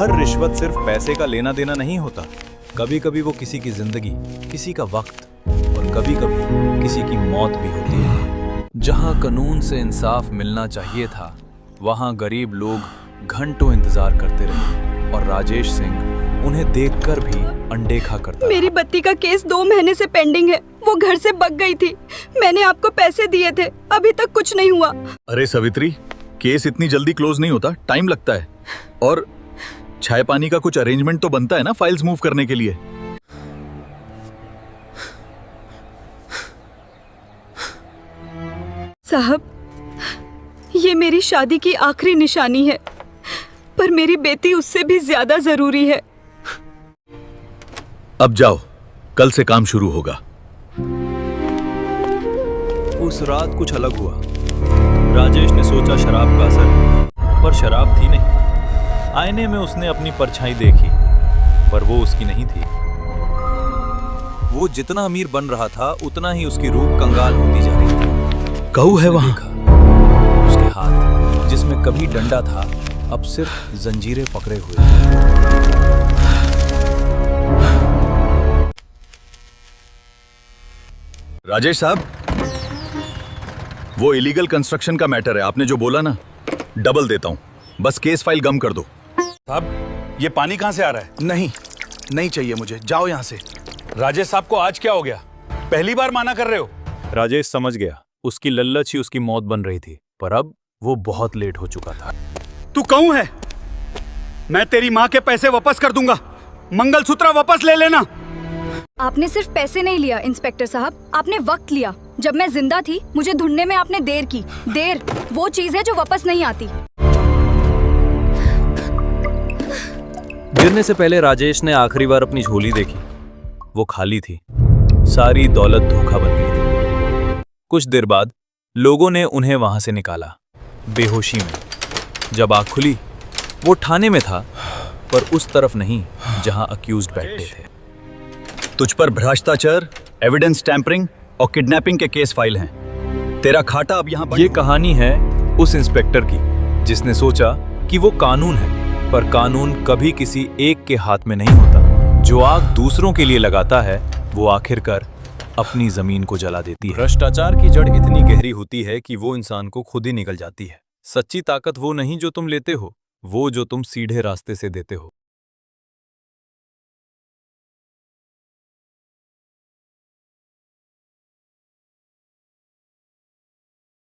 हर रिश्वत सिर्फ पैसे का लेना देना नहीं होता। कभी कभी वो किसी की जिंदगी, किसी का वक्त और कभी कभी किसी की मौत भी होती है। जहां कानून से इंसाफ मिलना चाहिए था, वहां गरीब लोग घंटों इंतजार करते रहे और राजेश सिंह उन्हें देखकर भी अनदेखा करता। मेरी बत्ती का केस 2 महीने से पेंडिंग है। वो घर से भाग गई थी। मैंने आपको पैसे दिए थे, अभी तक कुछ नहीं हुआ। अरे सवित्री, केस इतनी जल्दी क्लोज नहीं होता, टाइम लगता है। और चाय पानी का कुछ अरेंजमेंट तो बनता है ना फाइल्स मूव करने के लिए। साहब, ये मेरी शादी की आखिरी निशानी है, पर मेरी बेटी उससे भी ज्यादा जरूरी है। अब जाओ, कल से काम शुरू होगा। उस रात कुछ अलग हुआ। राजेश ने सोचा शराब का असर है, पर शराब थी नहीं। आईने में उसने अपनी परछाई देखी, पर वो उसकी नहीं थी। वो जितना अमीर बन रहा था, उतना ही उसकी रूह कंगाल होती जा रही थी। कहू है वहां। उसके हाथ, जिसमें कभी डंडा था, अब सिर्फ जंजीरें पकड़े हुए थे। राजेश साहब, वो इलीगल कंस्ट्रक्शन का मैटर है, आपने जो बोला ना, डबल देता हूं। बस केस फाइल गम कर दो। साहब, ये पानी कहां से आ रहा है? नहीं चाहिए मुझे, जाओ यहाँ से। राजेश साहब को आज क्या हो गया? पहली बार माना कर रहे हो? राजेश समझ गया, उसकी लल्लच ही उसकी मौत बन रही थी, पर अब वो बहुत लेट हो चुका था। तू कहूं है? मैं तेरी माँ के पैसे वापस कर दूंगा। मंगलसूत्र वापस ले लेना। आपने सिर्फ पैसे नहीं लिया इंस्पेक्टर साहब, आपने वक्त लिया। जब मैं जिंदा थी, मुझे ढूंढने में आपने देर की। देर वो चीज है जो वापस नहीं आती। गिरने से पहले राजेश ने आखिरी बार अपनी झोली देखी। वो खाली थी। सारी दौलत धोखा बन गई थी। कुछ देर बाद लोगों ने उन्हें वहां से निकाला, बेहोशी में। जब आँख खुली, वो थाने में था, पर उस तरफ नहीं जहां अक्यूज्ड बैठते थे। तुझ पर भ्रष्टाचार, एविडेंस टैंपरिंग और किडनैपिंग के केस फाइल हैं। तेरा खाटा अब यहाँ ये कहानी है उस इंस्पेक्टर की, जिसने सोचा कि वो कानून है, पर कानून कभी किसी एक के हाथ में नहीं होता। जो आग दूसरों के लिए लगाता है, वो आखिरकार अपनी जमीन को जला देती है। भ्रष्टाचार की जड़ इतनी गहरी होती है कि वो इंसान को खुद ही निगल जाती है। सच्ची ताकत वो नहीं जो तुम लेते हो, वो जो तुम सीधे रास्ते से देते हो।